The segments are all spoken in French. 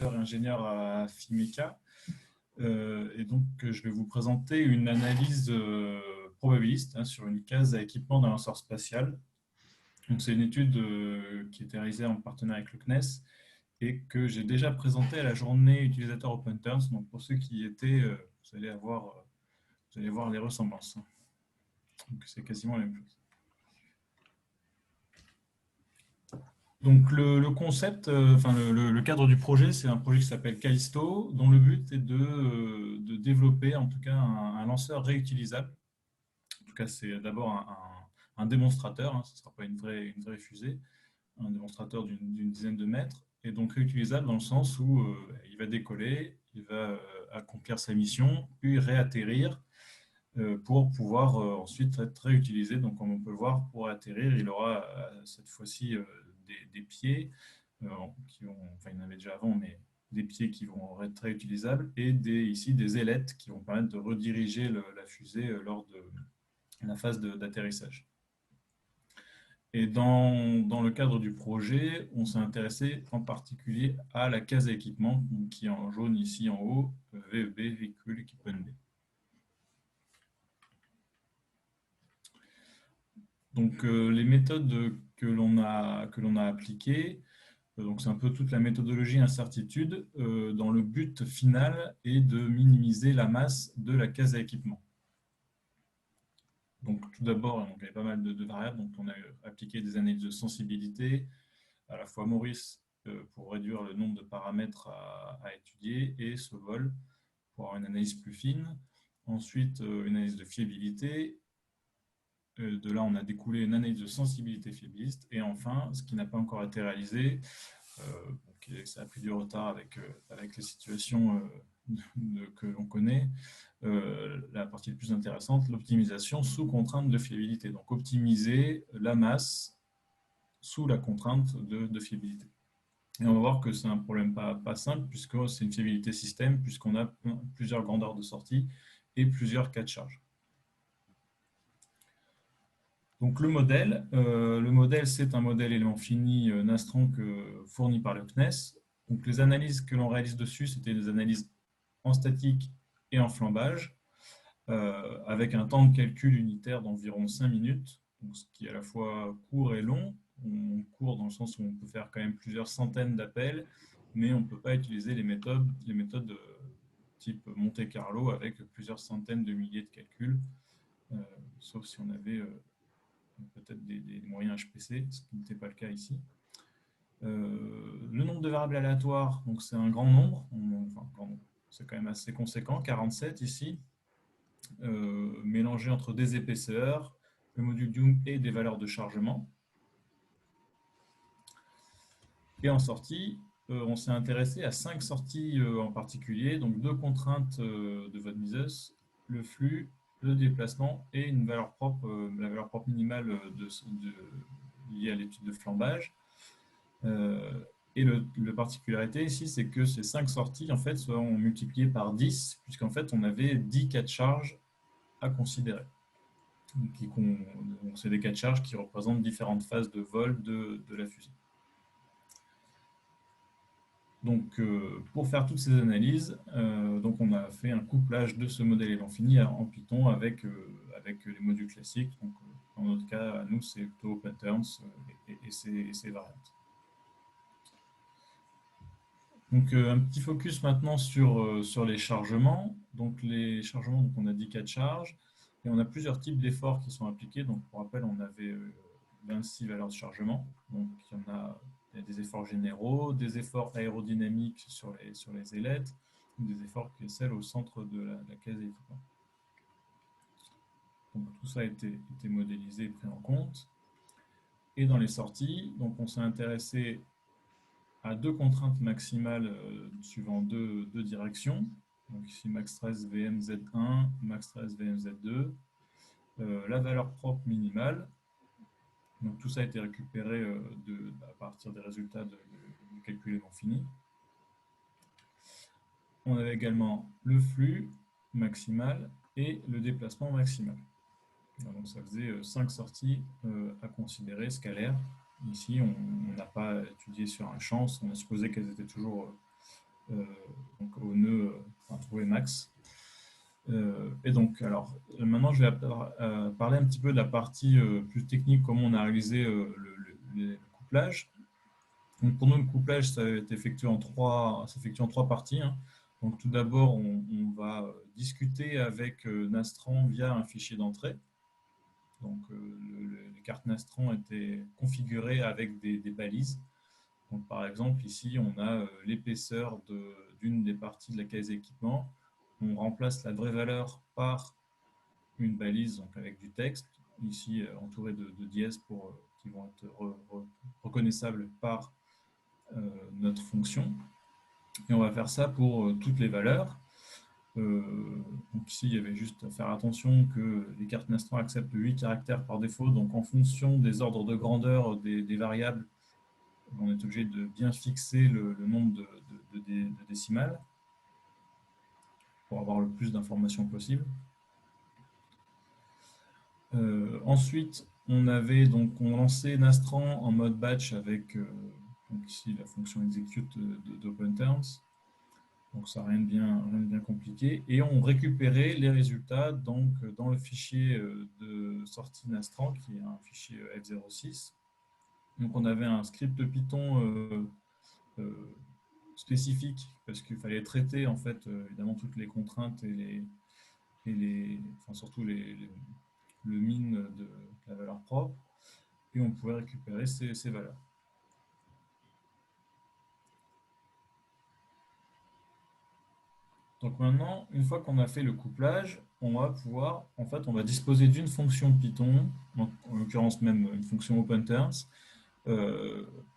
Ingénieur à FIMECA. Et donc, je vais vous présenter une analyse probabiliste sur une case à équipement d'un lanceur spatial. Donc, c'est une étude qui a été réalisée en partenariat avec le CNES et que j'ai déjà présentée à la journée utilisateur Open Terms. Donc, pour ceux qui y étaient, vous allez voir les ressemblances. Donc, c'est quasiment la même chose. Donc le concept, le cadre du projet, c'est un projet qui s'appelle Callisto, dont le but est de développer en tout cas un lanceur réutilisable. En tout cas, c'est d'abord un démonstrateur, ce ne sera pas une vraie fusée, un démonstrateur d'une dizaine de mètres, et donc réutilisable dans le sens où il va décoller, il va accomplir sa mission, puis réatterrir pour pouvoir ensuite être réutilisé. Donc comme on peut le voir, pour atterrir, il aura cette fois-ci des pieds enfin il y en avait déjà avant, mais des pieds qui vont être réutilisables et ici des ailettes qui vont permettre de rediriger la fusée lors de la phase d'atterrissage. Et dans le cadre du projet, on s'est intéressé en particulier à la case à équipement, qui est en jaune ici en haut, VEB, véhicule équipement B. Donc les méthodes que l'on a appliquées, donc c'est un peu toute la méthodologie incertitude, dans le but final est de minimiser la masse de la case à équipement. Donc tout d'abord, il y avait pas mal de variables, donc on a appliqué des analyses de sensibilité, à la fois Maurice pour réduire le nombre de paramètres à étudier et Sovol pour avoir une analyse plus fine. Ensuite, une analyse de fiabilité. De là, on a découlé une analyse de sensibilité fiabiliste. Et enfin, ce qui n'a pas encore été réalisé, ça a pris du retard avec les situations que l'on connaît, la partie la plus intéressante, l'optimisation sous contrainte de fiabilité. Donc optimiser la masse sous la contrainte de fiabilité. Et on va voir que c'est un problème pas simple, puisque c'est une fiabilité système, puisqu'on a plusieurs grandeurs de sortie et plusieurs cas de charge. Donc le modèle c'est un modèle élément fini Nastranq fourni par le CNES. Donc les analyses que l'on réalise dessus, c'était des analyses en statique et en flambage, avec un temps de calcul unitaire d'environ 5 minutes, donc ce qui est à la fois court et long. On court dans le sens où on peut faire quand même plusieurs centaines d'appels, mais on ne peut pas utiliser les méthodes type Monte Carlo avec plusieurs centaines de milliers de calculs, sauf si on avait peut-être des moyens HPC, ce qui n'était pas le cas ici. Le nombre de variables aléatoires, donc c'est un grand nombre, c'est quand même assez conséquent, 47 ici, mélangé entre des épaisseurs, le module Young et des valeurs de chargement. Et en sortie, on s'est intéressé à 5 sorties en particulier, donc 2 contraintes de von Mises, le flux, le déplacement et une valeur propre, la valeur propre minimale liée à l'étude de flambage. Et la particularité ici, c'est que ces 5 sorties en fait, sont multipliées par 10, puisqu'en fait, on avait 10 cas de charge à considérer. C'est des cas de charge qui représentent différentes phases de vol de la fusée. Donc, pour faire toutes ces analyses, donc on a fait un couplage de ce modèle élément fini en Python avec les modules classiques. Donc, dans notre cas, à nous, c'est plutôt patterns et ses variantes. Donc, un petit focus maintenant sur les chargements. Donc, les chargements, donc on a 10 cas de charge et on a plusieurs types d'efforts qui sont appliqués. Donc, pour rappel, on avait 26 valeurs de chargement. Donc, il y a des efforts généraux, des efforts aérodynamiques sur les ailettes, des efforts qui sont au centre de la case d'équipement. Donc, tout ça a été modélisé et pris en compte. Et dans les sorties, donc on s'est intéressé à 2 contraintes maximales suivant deux directions. Donc ici max 13 VMZ1, max 13 VMZ2, la valeur propre minimale. Donc tout ça a été récupéré à partir des résultats du calcul élément fini. On avait également le flux maximal et le déplacement maximal. Donc ça faisait 5 sorties à considérer scalaires. Ici, on n'a pas étudié sur un champ, on a supposé qu'elles étaient toujours donc au nœud, trouver max. Et donc, alors, maintenant, je vais parler un petit peu de la partie plus technique, comment on a réalisé le couplage. Donc, pour nous, le couplage, ça s'effectue en trois parties, hein. Donc, tout d'abord, on va discuter avec Nastran via un fichier d'entrée. Donc, les cartes Nastran étaient configurées avec des balises. Donc, par exemple, ici, on a l'épaisseur d'une des parties de la caisse d'équipement. On remplace la vraie valeur par une balise donc avec du texte, ici entouré de dièses qui vont être reconnaissables par notre fonction. Et on va faire ça pour toutes les valeurs. Donc ici, il y avait juste à faire attention que les cartes Nastran acceptent 8 caractères par défaut. Donc en fonction des ordres de grandeur des variables, on est obligé de bien fixer le nombre de décimales pour avoir le plus d'informations possible. Ensuite, on lancé Nastran en mode batch avec donc ici la fonction execute d'OpenTerms. Donc ça rien de bien compliqué. Et on récupérait les résultats donc dans le fichier de sortie Nastran qui est un fichier F06. Donc on avait un script Python spécifique parce qu'il fallait traiter en fait évidemment toutes les contraintes enfin, surtout le min de la valeur propre, et on pouvait récupérer ces valeurs. Donc maintenant, une fois qu'on a fait le couplage, on va pouvoir, en fait, on va disposer d'une fonction Python, donc en l'occurrence même une fonction OpenTerms,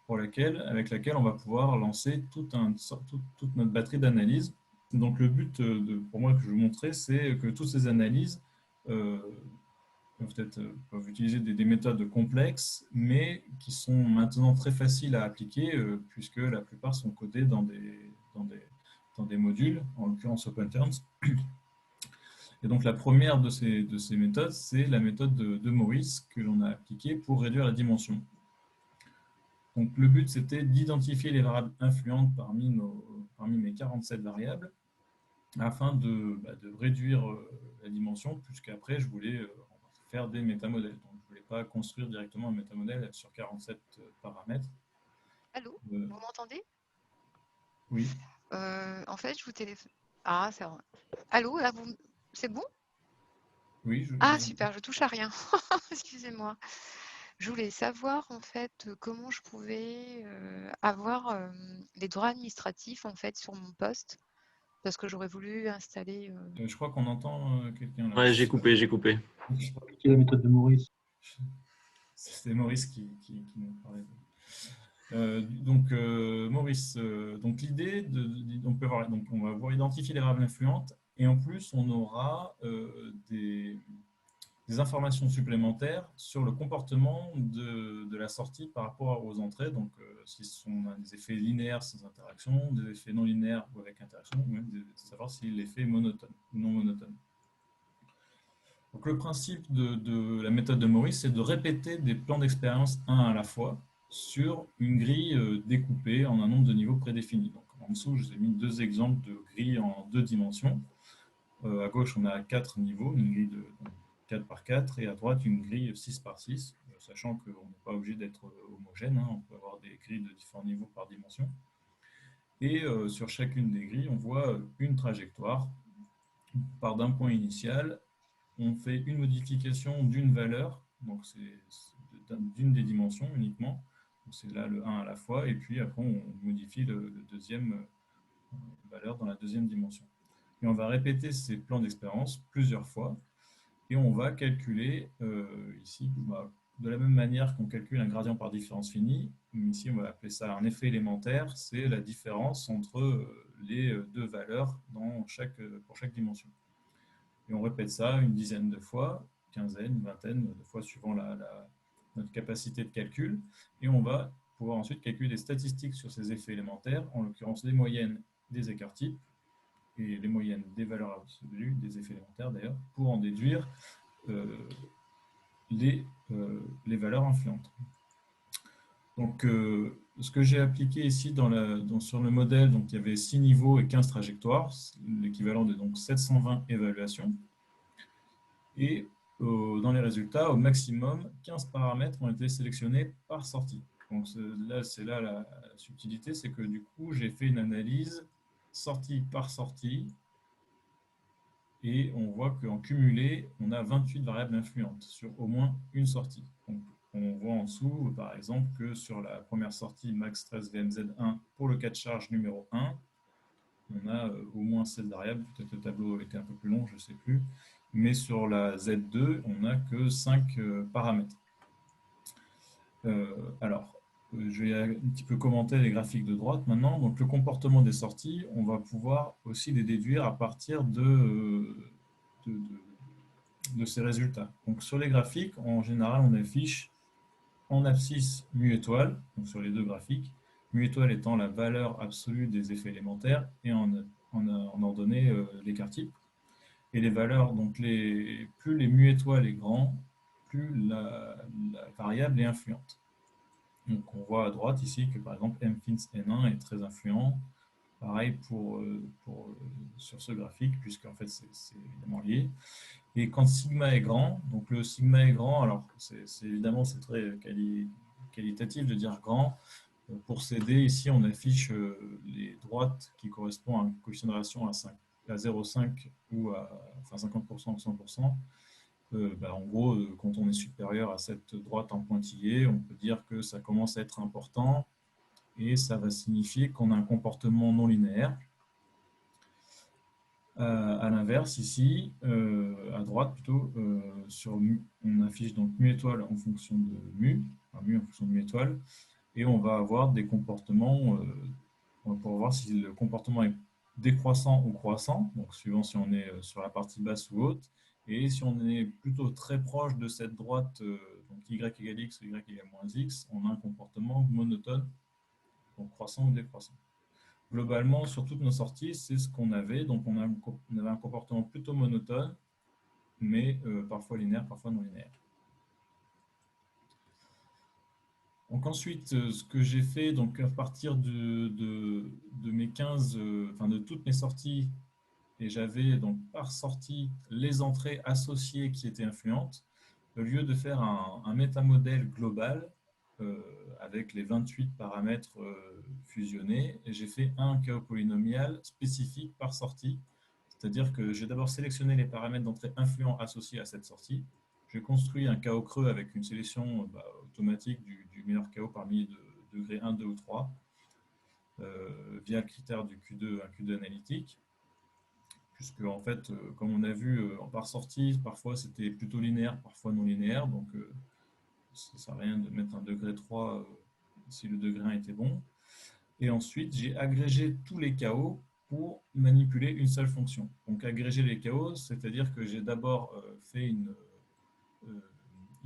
avec laquelle on va pouvoir lancer toute notre batterie d'analyse. Donc le but, pour moi, que je vais vous montrer, c'est que toutes ces analyses peuvent utiliser des méthodes complexes, mais qui sont maintenant très faciles à appliquer, puisque la plupart sont codées dans des modules, en l'occurrence OpenTerms. Et donc la première de ces méthodes, c'est la méthode de Maurice que l'on a appliquée pour réduire la dimension. Donc le but, c'était d'identifier les variables influentes parmi mes 47 variables, afin de réduire la dimension, puisqu'après, je voulais faire des métamodèles. Donc, je ne voulais pas construire directement un métamodèle sur 47 paramètres. Allô, vous m'entendez? Oui. En fait, je vous téléphone. Ah, c'est vrai. Allô, là, c'est bon? Oui, je Ah, vous entends. super, je touche à rien. Excusez-moi. Je voulais savoir, en fait, comment je pouvais avoir les droits administratifs, en fait, sur mon poste, parce que j'aurais voulu installer. Je crois qu'on entend quelqu'un là. Ouais, j'ai coupé, j'ai coupé. Appliquer la méthode de Maurice. C'est Maurice qui nous parlait. Donc, Maurice, donc l'idée, on va voir identifier les variables influentes, et en plus, on aura des informations supplémentaires sur le comportement de la sortie par rapport aux entrées, donc si ce sont des effets linéaires sans interaction, des effets non linéaires ou avec interaction, ou même savoir si l'effet est monotone ou non monotone. Donc le principe de la méthode de Maurice, c'est de répéter des plans d'expérience un à la fois sur une grille découpée en un nombre de niveaux prédéfinis. Donc en dessous, je vous ai mis deux exemples de grilles en deux dimensions. À gauche, on a 4 niveaux, une grille de 4 par 4, et à droite, une grille 6 par 6, sachant qu'on n'est pas obligé d'être homogène, hein, on peut avoir des grilles de différents niveaux par dimension. Et sur chacune des grilles, on voit une trajectoire. On part d'un point initial, on fait une modification d'une valeur, donc c'est d'une des dimensions uniquement, c'est là le 1 à la fois, et puis après on modifie le deuxième valeur dans la deuxième dimension. Et on va répéter ces plans d'expérience plusieurs fois, et on va calculer ici, de la même manière qu'on calcule un gradient par différence finie, ici on va appeler ça un effet élémentaire, c'est la différence entre les deux valeurs pour chaque dimension. Et on répète ça une dizaine de fois, quinzaine, une vingtaine de fois suivant notre capacité de calcul, et on va pouvoir ensuite calculer des statistiques sur ces effets élémentaires, en l'occurrence les moyennes des écarts types, et les moyennes des valeurs absolues, des effets élémentaires d'ailleurs, pour en déduire les valeurs influentes. Donc, ce que j'ai appliqué ici sur le modèle, donc, il y avait 6 niveaux et 15 trajectoires, l'équivalent de donc, 720 évaluations. Et dans les résultats, au maximum, 15 paramètres ont été sélectionnés par sortie. Donc c'est là la subtilité, c'est que du coup, j'ai fait une analyse sortie par sortie et on voit qu'en cumulé, on a 28 variables influentes sur au moins une sortie. Donc, on voit en dessous, par exemple, que sur la première sortie max stress VMZ1 pour le cas de charge numéro 1, on a au moins 7 variables, peut-être le tableau était un peu plus long, je ne sais plus, mais sur la Z2, on n'a que 5 paramètres. Je vais un petit peu commenter les graphiques de droite maintenant. Donc, le comportement des sorties, on va pouvoir aussi les déduire à partir de ces résultats. Donc, sur les graphiques, en général, on affiche en abscisse mu étoile, donc sur les deux graphiques, mu étoile étant la valeur absolue des effets élémentaires et en ordonnée l'écart type. Et les valeurs, donc plus les mu étoiles est grand, plus la variable est influente. Donc on voit à droite ici que par exemple mFINS N1 est très influent. Pareil sur ce graphique, puisqu'en fait c'est évidemment lié. Et quand sigma est grand, donc le sigma est grand, alors évidemment c'est très qualitatif de dire grand. Pour CD, ici on affiche les droites qui correspondent à un coefficient de relation à 0,5 ou à 50% ou 100%. En gros, quand on est supérieur à cette droite en pointillé, on peut dire que ça commence à être important et ça va signifier qu'on a un comportement non linéaire. À l'inverse, ici, à droite plutôt, on affiche donc mu étoile en fonction de mu, mu en fonction de mu étoile, et on va avoir des comportements, pour voir si le comportement est décroissant ou croissant, donc suivant si on est sur la partie basse ou haute, et si on est plutôt très proche de cette droite, donc y égale x ou y égale moins x, on a un comportement monotone, donc croissant ou décroissant. Globalement, sur toutes nos sorties, c'est ce qu'on avait, donc on avait un comportement plutôt monotone, mais parfois linéaire, parfois non linéaire. Donc ensuite, ce que j'ai fait, donc à partir de mes 15, enfin de toutes mes sorties, et j'avais donc par sortie les entrées associées qui étaient influentes, au lieu de faire un métamodèle global avec les 28 paramètres fusionnés, j'ai fait un chaos polynomial spécifique par sortie, c'est-à-dire que j'ai d'abord sélectionné les paramètres d'entrée influents associés à cette sortie. J'ai construit un chaos creux avec une sélection automatique du meilleur chaos parmi degrés 1, 2 ou 3 via le critère du Q2, un Q2 analytique. Puisque, en fait, comme on a vu par sortie, parfois c'était plutôt linéaire, parfois non linéaire. Donc, ça ne sert à rien de mettre un degré 3 si le degré 1 était bon. Et ensuite, j'ai agrégé tous les chaos pour manipuler une seule fonction. Donc, agréger les chaos, c'est-à-dire que j'ai d'abord fait une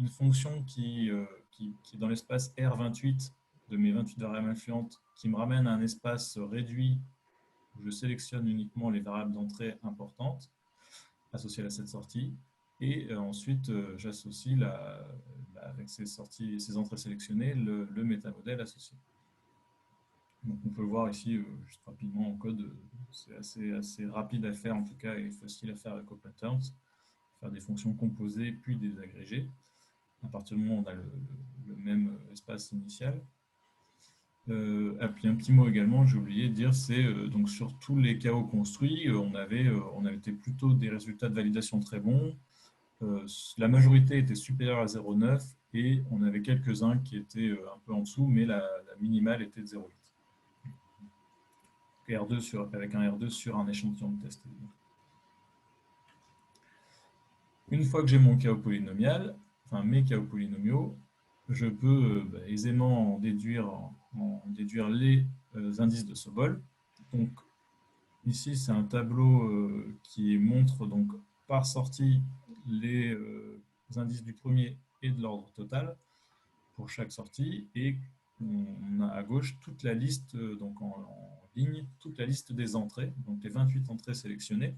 fonction qui est dans l'espace R28 de mes 28 variables influentes, qui me ramène à un espace réduit où je sélectionne uniquement les variables d'entrée importantes associées à cette sortie. Et ensuite, j'associe avec ces entrées sélectionnées le métamodèle associé. Donc on peut voir ici, juste rapidement en code, c'est assez rapide à faire en tout cas et facile à faire avec OpenTerms. Faire des fonctions composées puis des agrégées. À partir du moment où on a le même espace initial. Et puis un petit mot également, j'ai oublié de dire, c'est donc sur tous les chaos construits, on avait été plutôt des résultats de validation très bons. La majorité était supérieure à 0,9 et on avait quelques-uns qui étaient un peu en dessous, mais la minimale était de 0,8. Avec un R2 sur un échantillon de test. Une fois que j'ai mon chaos polynomial, enfin mes chaos polynomiaux, je peux aisément en déduire les indices de Sobol. Donc ici c'est un tableau qui montre donc par sortie les indices du premier et de l'ordre total pour chaque sortie, et on a à gauche toute la liste donc en ligne, toute la liste des entrées, donc les 28 entrées sélectionnées.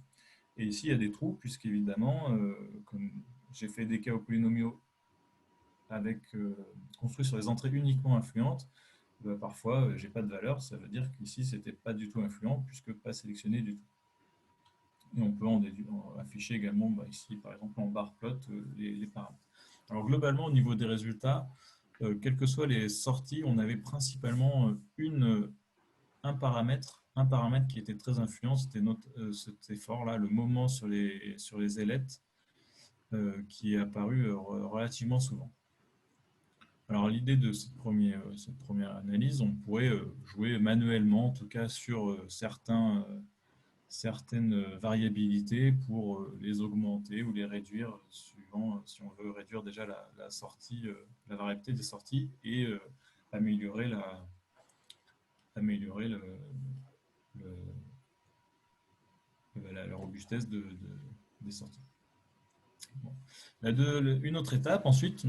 Et ici il y a des trous puisqu'évidemment comme j'ai fait des chaos polynomiaux construit sur les entrées uniquement influentes, parfois, j'ai pas de valeur. Ça veut dire qu'ici, c'était pas du tout influent puisque pas sélectionné du tout. Et on peut afficher également, ici, par exemple, en bar plot, les paramètres. Alors, globalement, au niveau des résultats, quelles que soient les sorties, on avait principalement un paramètre qui était très influent, c'était cet effort-là, le moment sur les ailettes, qui est apparu relativement souvent. Alors, l'idée de cette première analyse, on pourrait jouer manuellement, en tout cas sur certaines variabilités pour les augmenter ou les réduire, suivant si on veut réduire déjà la sortie, la variabilité des sorties et améliorer la robustesse des sorties. Bon. Une autre étape ensuite,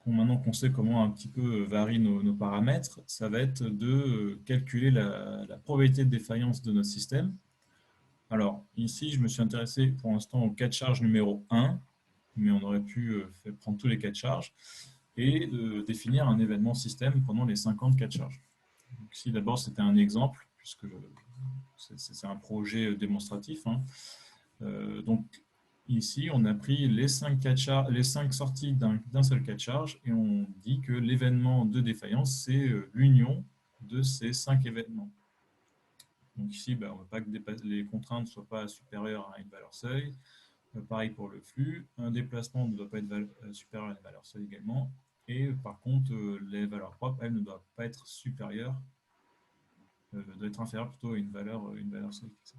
maintenant qu'on sait comment un petit peu varient nos paramètres, ça va être de calculer la probabilité de défaillance de notre système. Alors ici, je me suis intéressé pour l'instant au cas de charge numéro 1, mais on aurait pu prendre tous les cas de charge et définir un événement système pendant les 50 cas de charge. Donc, ici, d'abord, c'était un exemple, puisque c'est un projet démonstratif. Hein. Donc, ici, on a pris les 5 sorties d'un seul cas de charge et on dit que l'événement de défaillance, c'est l'union de ces 5 événements. Donc ici, on ne veut pas que les contraintes ne soient pas supérieures à une valeur seuil. Pareil pour le flux. Un déplacement ne doit pas être supérieur à une valeur seuil également. Et par contre, les valeurs propres, elles ne doivent pas être supérieures, doivent être inférieures plutôt à une valeur seuil fixée.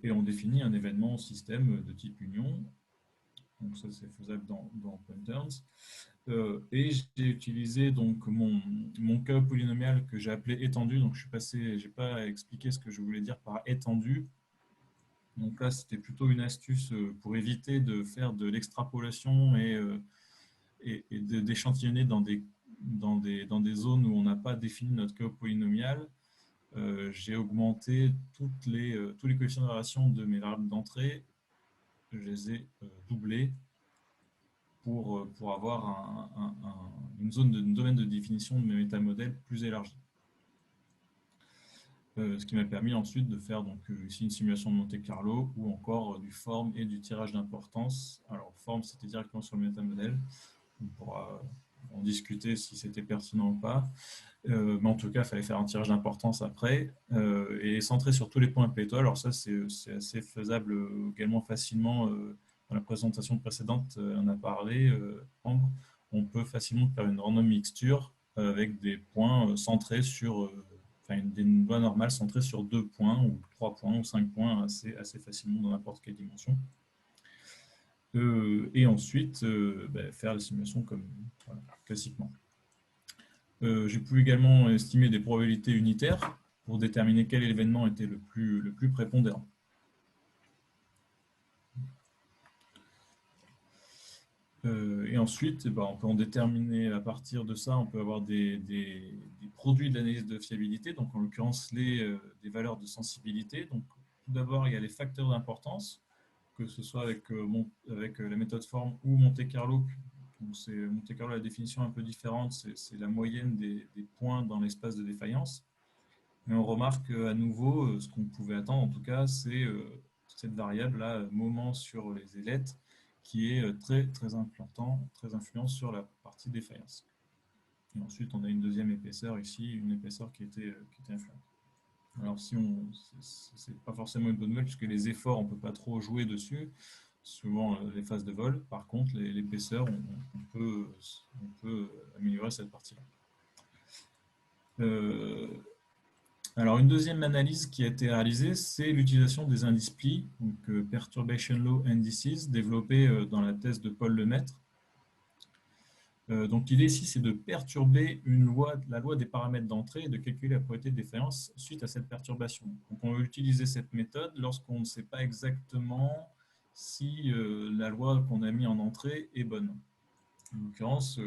Et on définit un événement système de type union. Donc ça, c'est faisable dans Pointers. Et j'ai utilisé donc mon cas polynomial que j'ai appelé étendu. Donc j'ai pas expliqué ce que je voulais dire par étendu. Donc là, c'était plutôt une astuce pour éviter de faire de l'extrapolation et d'échantillonner dans des zones où on n'a pas défini notre cas polynomial. J'ai augmenté tous les coefficients de variation de mes variables d'entrée. Je les ai doublés pour avoir une zone un domaine de définition de mes métamodèles plus élargi. Ce qui m'a permis ensuite de faire donc, ici une simulation de Monte-Carlo ou encore du form et du tirage d'importance. Alors, form, c'était directement sur le métamodèle. On pourra en discuter si c'était pertinent ou pas. Mais en tout cas, il fallait faire un tirage d'importance après et centrer sur tous les points Plateau. Alors ça, c'est assez faisable également facilement. Dans la présentation précédente, on a parlé, Ambre. On peut facilement faire une random mixture avec des points centrés sur, une loi normale centrée sur 2 points ou 3 points ou 5 points assez facilement dans n'importe quelle dimension. Et ensuite, faire la simulation comme classiquement. J'ai pu également estimer des probabilités unitaires pour déterminer quel événement était le plus prépondérant. Et ensuite, on peut en déterminer à partir de ça, on peut avoir des produits d'analyse de fiabilité, donc en l'occurrence des valeurs de sensibilité. Donc tout d'abord, il y a les facteurs d'importance, que ce soit avec la méthode form ou Monte-Carlo. Monte-Carlo, la définition est un peu différente, c'est la moyenne des points dans l'espace de défaillance. Mais on remarque à nouveau, ce qu'on pouvait attendre en tout cas, c'est cette variable-là, moment sur les ailettes, qui est très influent sur la partie défaillance. Et ensuite, on a une deuxième épaisseur ici, une épaisseur qui était influente. Alors, c'est pas forcément une bonne nouvelle, puisque les efforts, on ne peut pas trop jouer dessus, souvent les phases de vol. Par contre, l'épaisseur, on peut améliorer cette partie-là. Alors, une deuxième analyse qui a été réalisée, c'est l'utilisation des indices pli, donc Perturbation Law Indices, développés dans la thèse de Paul Lemaître. Donc, l'idée ici, c'est de perturber la loi des paramètres d'entrée et de calculer la probabilité de défaillance suite à cette perturbation. Donc, on va utiliser cette méthode lorsqu'on ne sait pas exactement si la loi qu'on a mis en entrée est bonne. En l'occurrence,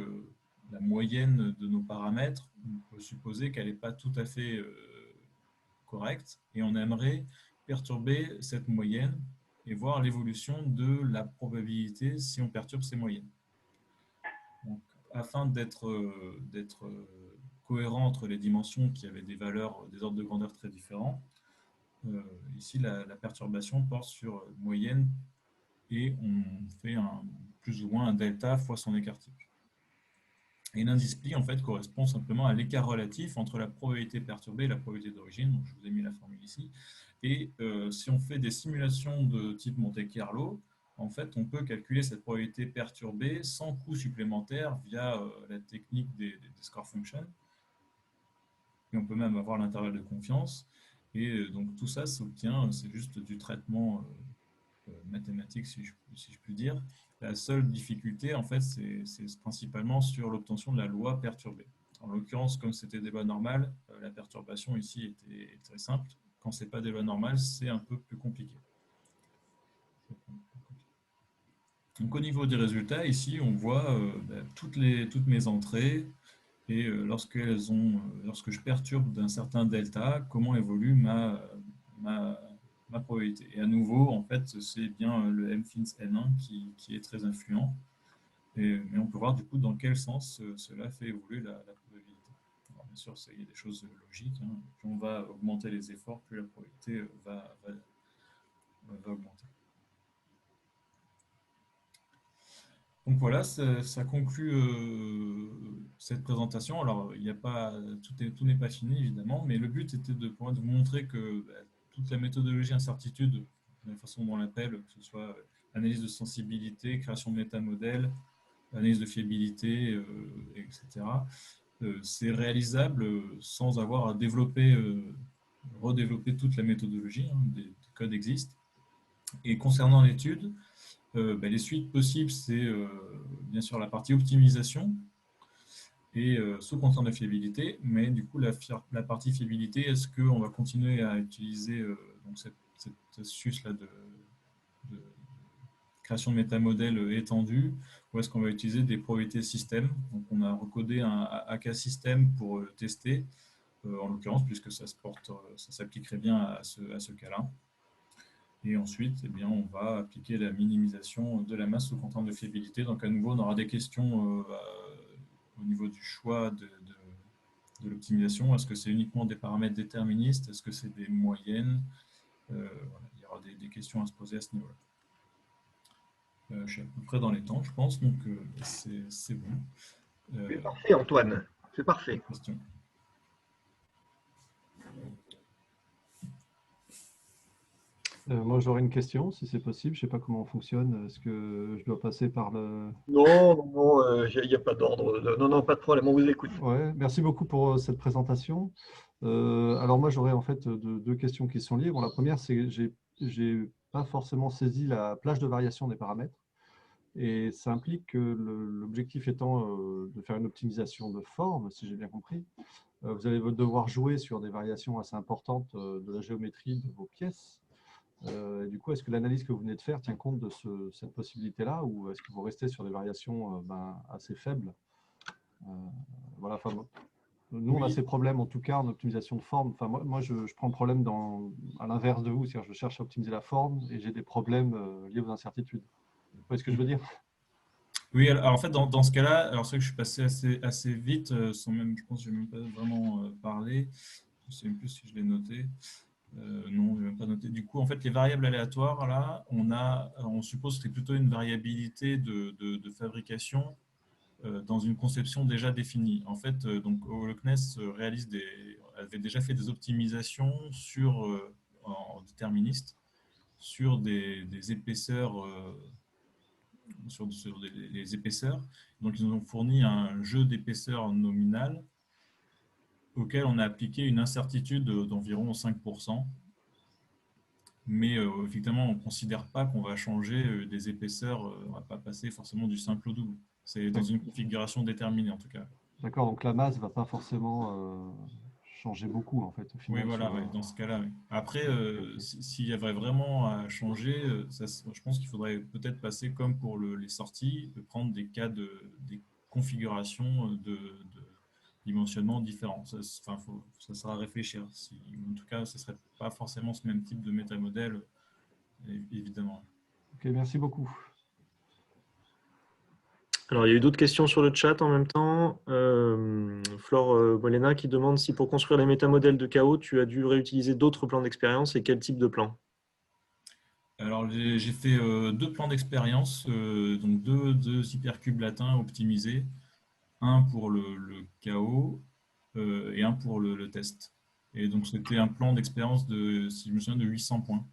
la moyenne de nos paramètres, on peut supposer qu'elle n'est pas tout à fait correcte et on aimerait perturber cette moyenne et voir l'évolution de la probabilité si on perturbe ces moyennes. afin d'être cohérent entre les dimensions qui avaient des valeurs, des ordres de grandeur très différents, ici la perturbation porte sur moyenne et on fait plus ou moins un delta fois son écart type. Et l'indice pli en fait correspond simplement à l'écart relatif entre la probabilité perturbée et la probabilité d'origine. Donc je vous ai mis la formule ici. Et si on fait des simulations de type Monte-Carlo, en fait, on peut calculer cette probabilité perturbée sans coût supplémentaire via la technique des score functions. Et on peut même avoir l'intervalle de confiance. Et donc tout ça s'obtient, c'est juste du traitement mathématique, si je puis dire. La seule difficulté, en fait, c'est principalement sur l'obtention de la loi perturbée. En l'occurrence, comme c'était des lois normales, la perturbation ici était très simple. Quand ce n'est pas des lois normales, c'est un peu plus compliqué. Donc, au niveau des résultats, ici, on voit toutes mes entrées et lorsque je perturbe d'un certain delta, comment évolue ma probabilité. Et à nouveau, en fait, c'est bien le mFINS N1 qui est très influent. Mais on peut voir du coup dans quel sens cela fait évoluer la probabilité. Alors, bien sûr, il y a des choses logiques. Hein. Plus on va augmenter les efforts, plus la probabilité va augmenter. Donc voilà, ça conclut cette présentation. Alors, il n'y a pas, tout n'est pas fini évidemment, mais le but était de vous montrer que toute la méthodologie incertitude, de la façon dont on l'appelle, que ce soit analyse de sensibilité, création de métamodèles, analyse de fiabilité, etc., c'est réalisable sans avoir à redévelopper toute la méthodologie. Hein, des codes existent. Et concernant l'étude, les suites possibles, c'est bien sûr la partie optimisation et sous contrainte de fiabilité, mais du coup la partie fiabilité, est-ce qu'on va continuer à utiliser donc cette astuce-là de création de métamodèles étendue, ou est-ce qu'on va utiliser des probabilités système? Donc on a recodé un AK système pour tester, en l'occurrence, puisque ça s'appliquerait bien à ce cas-là. Et ensuite, eh bien, on va appliquer la minimisation de la masse sous contrainte de fiabilité. Donc à nouveau, on aura des questions au niveau du choix de l'optimisation. Est-ce que c'est uniquement des paramètres déterministes? Est-ce que c'est des moyennes? Voilà, il y aura des questions à se poser à ce niveau-là. Je suis à peu près dans les temps, je pense, donc c'est bon. C'est parfait, Antoine. C'est parfait. Question. Moi, j'aurais une question, si c'est possible. Je ne sais pas comment on fonctionne. Est-ce que je dois passer par le… Non, il n'y a pas d'ordre. Non, non, pas de problème, on vous écoute. Ouais, merci beaucoup pour cette présentation. Alors moi, j'aurais en fait deux questions qui sont liées. Bon, la première, c'est que j'ai pas forcément saisi la plage de variation des paramètres. Et ça implique que l'objectif étant de faire une optimisation de forme, si j'ai bien compris, vous allez devoir jouer sur des variations assez importantes de la géométrie de vos pièces. Et du coup, est-ce que l'analyse que vous venez de faire tient compte de cette possibilité-là, ou est-ce que vous restez sur des variations assez faibles? Voilà, enfin, nous, on a ces problèmes, en tout cas, en optimisation de forme. Enfin, moi je prends le problème à l'inverse de vous, c'est-à-dire je cherche à optimiser la forme et j'ai des problèmes liés aux incertitudes. Vous voyez ce que je veux dire? Oui, alors en fait, dans ce cas-là, alors c'est vrai que je suis passé assez vite, sans même, je pense que je n'ai même pas vraiment parlé. Je ne sais même plus si je l'ai noté. Non, je n'ai même pas noté. Du coup, en fait, les variables aléatoires, là, on suppose que c'est plutôt une variabilité de fabrication dans une conception déjà définie. En fait, donc, Holocness avait déjà fait des optimisations en déterministe sur des épaisseurs, sur les épaisseurs. Donc, ils nous ont fourni un jeu d'épaisseur nominale auquel on a appliqué une incertitude d'environ 5%. Mais effectivement, on ne considère pas qu'on va changer des épaisseurs, on ne va pas passer forcément du simple au double. C'est dans une configuration déterminée en tout cas. D'accord, donc la masse ne va pas forcément changer beaucoup en fait au Oui, final. voilà, ouais, dans ce cas-là. Oui. Après, Ok. s'il y avait vraiment à changer, je pense qu'il faudrait peut-être passer comme pour les sorties, de prendre des des configurations de dimensionnement différents. Ça sera à réfléchir. En tout cas, ce ne serait pas forcément ce même type de métamodèle, évidemment. Ok, merci beaucoup. Alors, il y a eu d'autres questions sur le chat en même temps. Flore Molena qui demande si pour construire les métamodèles de chaos, tu as dû réutiliser d'autres plans d'expérience et quel type de plan? Alors, j'ai fait 2 plans d'expérience, donc deux hypercubes latins optimisés, un pour le chaos et un pour le test. Et donc, c'était un plan d'expérience de, si je me souviens, de 800 points.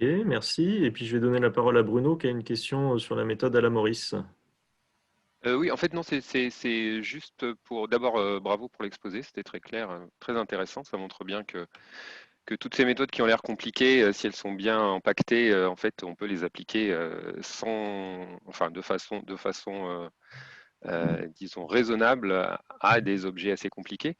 Ok, merci. Et puis, je vais donner la parole à Bruno qui a une question sur la méthode à la Maurice. Oui, en fait, non, c'est juste pour. D'abord, bravo pour l'exposé, c'était très clair, très intéressant. Ça montre bien que toutes ces méthodes qui ont l'air compliquées, si elles sont bien impactées, en fait, on peut les appliquer enfin, de façon, disons, raisonnable à des objets assez compliqués.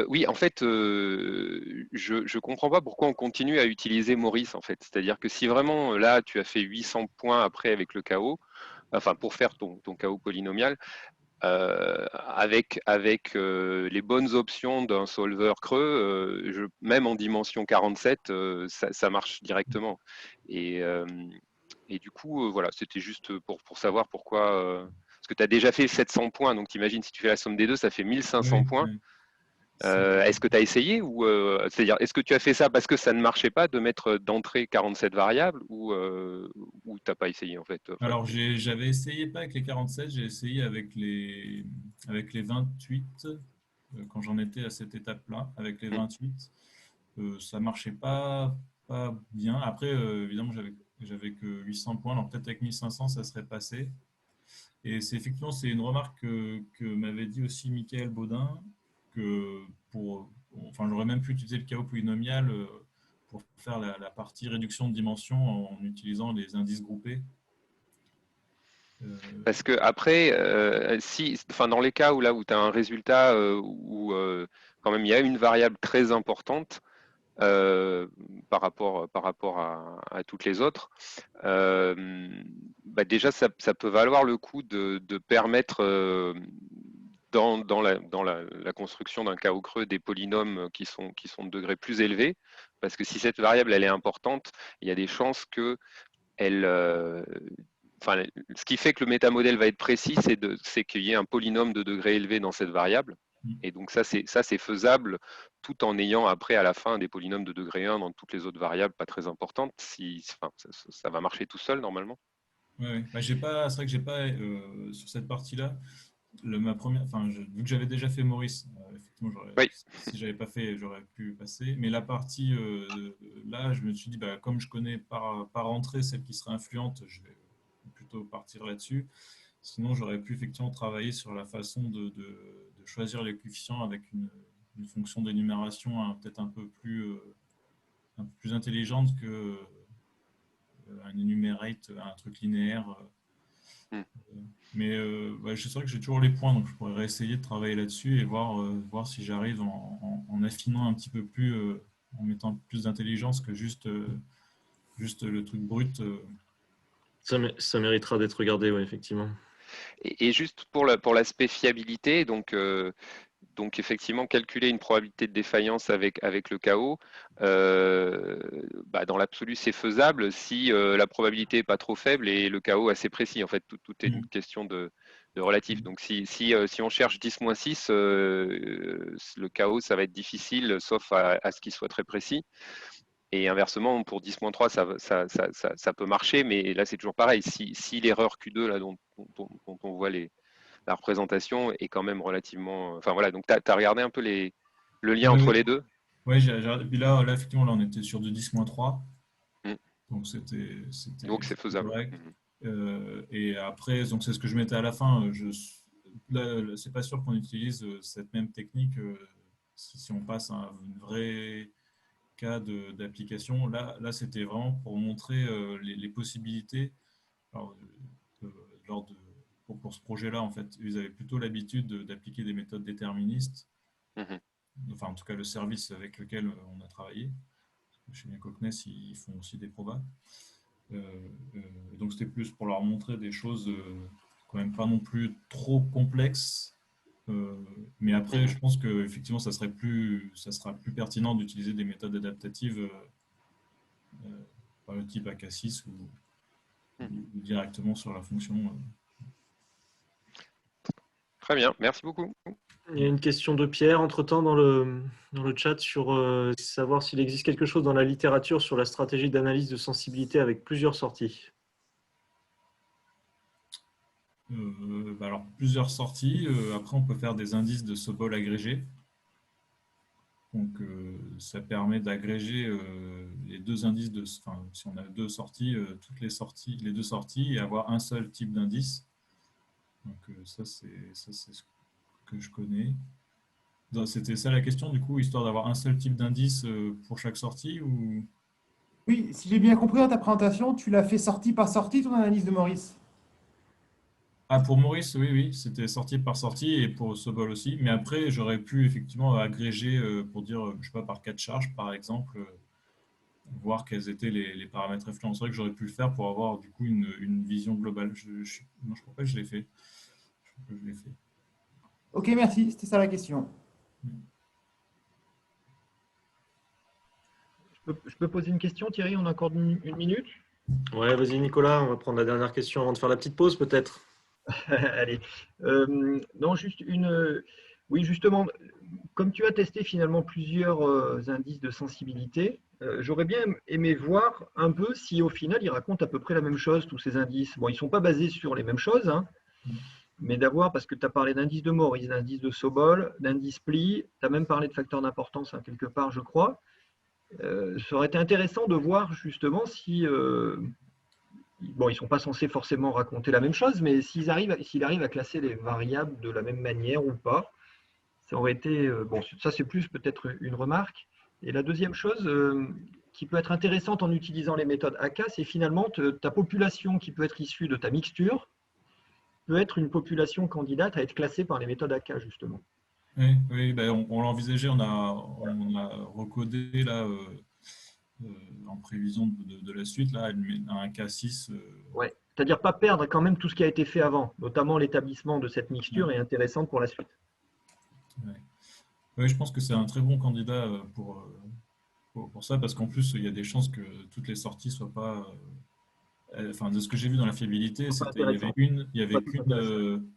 Oui, en fait, je ne comprends pas pourquoi on continue à utiliser Maurice, en fait. C'est-à-dire que si vraiment, là, tu as fait 800 points après avec le chaos, enfin, pour faire ton chaos polynomial, avec les bonnes options d'un solver creux, même en dimension 47, ça marche directement. Et, euh, et du coup, voilà, c'était juste pour savoir pourquoi. Parce que tu as déjà fait 700 points, donc t'imagines, si tu fais la somme des deux, ça fait 1500 Oui, points. oui. Est-ce que tu as essayé ou c'est-à-dire, est-ce que tu as fait ça parce que ça ne marchait pas de mettre d'entrée 47 variables ou tu n'as pas essayé en fait? Enfin, Alors, j'avais essayé pas avec les 47, j'ai essayé avec les 28, quand j'en étais à cette étape-là, avec les 28. Ça marchait pas bien. Après, évidemment, j'avais que 800 points, alors peut-être avec 1500, ça serait passé. Et effectivement, c'est une remarque que m'avait dit aussi Michael Baudin, que enfin, j'aurais même pu utiliser le chaos polynomial pour faire la partie réduction de dimension en utilisant les indices groupés. Parce que après, enfin, dans les cas où là où tu as un résultat où quand même il y a une variable très importante euh, par rapport à toutes les autres, bah déjà ça peut valoir le coup de permettre dans la construction d'un chaos creux des polynômes qui sont de degrés plus élevés, parce que si cette variable elle est importante, il y a des chances que elle, enfin, ce qui fait que le métamodèle va être précis, c'est qu'il y ait un polynôme de degré élevé dans cette variable. Et donc ça, c'est faisable tout en ayant après, à la fin, des polynômes de degré 1 dans toutes les autres variables pas très importantes. Enfin, ça va marcher tout seul, normalement. Ouais. Bah, c'est vrai que j'ai pas, sur cette partie-là, ma première, enfin, vu que j'avais déjà fait Maurice, effectivement, Oui, si j'avais pas fait, j'aurais pu passer. Mais la partie là, je me suis dit, bah, comme je connais par entrée celle qui serait influente, je vais plutôt partir là-dessus. Sinon, j'aurais pu effectivement travailler sur la façon de choisir les coefficients avec une fonction d'énumération peut-être un peu plus intelligente que un enumerate, un truc linéaire. hmm. Mais ouais, je sais que j'ai toujours les points, donc je pourrais essayer de travailler là-dessus et voir si j'arrive en affinant un petit peu plus, en mettant plus d'intelligence que juste le truc brut. Ça méritera d'être regardé, oui, effectivement. Et juste pour l'aspect fiabilité, donc effectivement, calculer une probabilité de défaillance avec le chaos, bah dans l'absolu, c'est faisable si la probabilité n'est pas trop faible et le chaos assez précis. En fait, tout est une question de relatif. Donc, si on cherche 10-6, le chaos, ça va être difficile, sauf à ce qu'il soit très précis. Et inversement, pour 10-3, ça peut marcher, mais là, c'est toujours pareil. Si l'erreur Q2, là, dont on voit la représentation est quand même relativement. Enfin voilà, donc tu as regardé un peu le lien Oui, entre oui. les deux. Ouais, et puis là, effectivement, là, on était sur du 10-3, Mm. donc Donc c'est c'était faisable. correct. Mhm. Et après, donc c'est ce que je mettais à la fin. Là, c'est pas sûr qu'on utilise cette même technique si on passe à un vrai cas d'application. Là c'était vraiment pour montrer les possibilités. Alors, lors pour ce projet-là, en fait, ils avaient plutôt l'habitude d'appliquer des méthodes déterministes, Mhm. enfin en tout cas le service avec lequel on a travaillé. Chez Cockness, ils font aussi des probas. Euh, donc c'était plus pour leur montrer des choses quand même pas non plus trop complexes. Mais après, Mhm. je pense que effectivement, ça sera plus pertinent d'utiliser des méthodes adaptatives par le type AK6 ou directement sur la fonction. Très bien, merci beaucoup. Il y a une question de Pierre, entre-temps, dans le chat, sur savoir s'il existe quelque chose dans la littérature sur la stratégie d'analyse de sensibilité avec plusieurs sorties. Alors, plusieurs sorties. Après, on peut faire des indices de Sobol agrégés. Donc, ça permet d'agréger les deux indices si on a deux sorties, les deux sorties, et avoir un seul type d'indice. Donc, ça, c'est ce que je connais. C'était ça la question, du coup, histoire d'avoir un seul type d'indice pour chaque sortie ou... Oui, si j'ai bien compris dans ta présentation, tu l'as fait sortie par sortie, ton analyse de Maurice. Ah, pour Maurice, oui, c'était sortie par sortie et pour Sobol aussi. Mais après, j'aurais pu effectivement agréger pour dire, je sais pas, par cas de charge, par exemple, voir quels étaient les paramètres effluents. C'est vrai que j'aurais pu le faire pour avoir du coup une vision globale. Non, je crois pas que je l'ai fait. Je crois que je l'ai fait. Ok, merci, c'était ça la question. Je peux poser une question, Thierry? On a encore une minute? Ouais, vas-y Nicolas, on va prendre la dernière question avant de faire la petite pause peut-être. Allez. Non, juste une. Oui, justement, comme tu as testé finalement plusieurs indices de sensibilité, j'aurais bien aimé voir un peu si au final ils racontent à peu près la même chose, tous ces indices. Bon, ils ne sont pas basés sur les mêmes choses, hein, mais d'avoir, parce que tu as parlé d'indice de Maurice, d'indice de Sobol, d'indice Pli, tu as même parlé de facteur d'importance hein, quelque part, je crois. Ça aurait été intéressant de voir justement si. Bon, ils ne sont pas censés forcément raconter la même chose, mais s'il arrive à classer les variables de la même manière ou pas, ça aurait été. Bon, ça c'est plus peut-être une remarque. Et la deuxième chose qui peut être intéressante en utilisant les méthodes AK, c'est finalement ta population qui peut être issue de ta mixture peut être une population candidate à être classée par les méthodes AK, justement. Oui, ben, on l'a envisagé, on a recodé là, en prévision de la suite, là, un K6. Ouais. C'est-à-dire pas perdre quand même tout ce qui a été fait avant, notamment l'établissement de cette mixture est intéressant pour la suite. Ouais. Oui, je pense que c'est un très bon candidat pour ça, parce qu'en plus, il y a des chances que toutes les sorties soient pas. Enfin, de ce que j'ai vu dans la fiabilité, il y avait il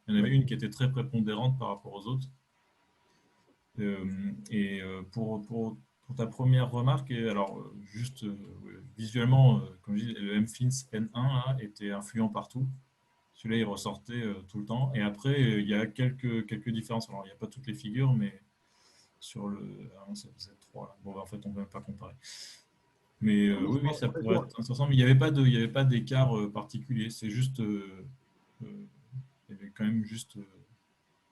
y en avait une qui était très prépondérante par rapport aux autres. Pour ta première remarque, alors juste visuellement, comme je dis, le MFINS N1 là, était influent partout. Celui-là, il ressortait tout le temps. Et après, il y a quelques différences. Alors, il n'y a pas toutes les figures, mais sur le Z3, là. Bon, en fait, on ne peut même pas comparer. Mais oui, ça pourrait être intéressant. Mais il n'y avait pas d'écart particulier. C'est juste, il y avait quand même juste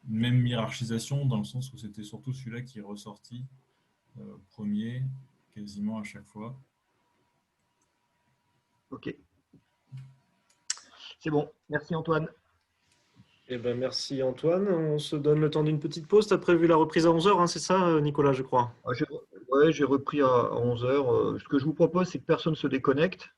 une même hiérarchisation dans le sens où c'était surtout celui-là qui est ressorti premier quasiment à chaque fois. Ok. C'est bon. Merci Antoine. Eh ben, merci Antoine. On se donne le temps d'une petite pause. Tu as prévu la reprise à 11h, hein, c'est ça Nicolas, je crois? Ouais, j'ai repris à 11h. Ce que je vous propose, c'est que personne ne se déconnecte.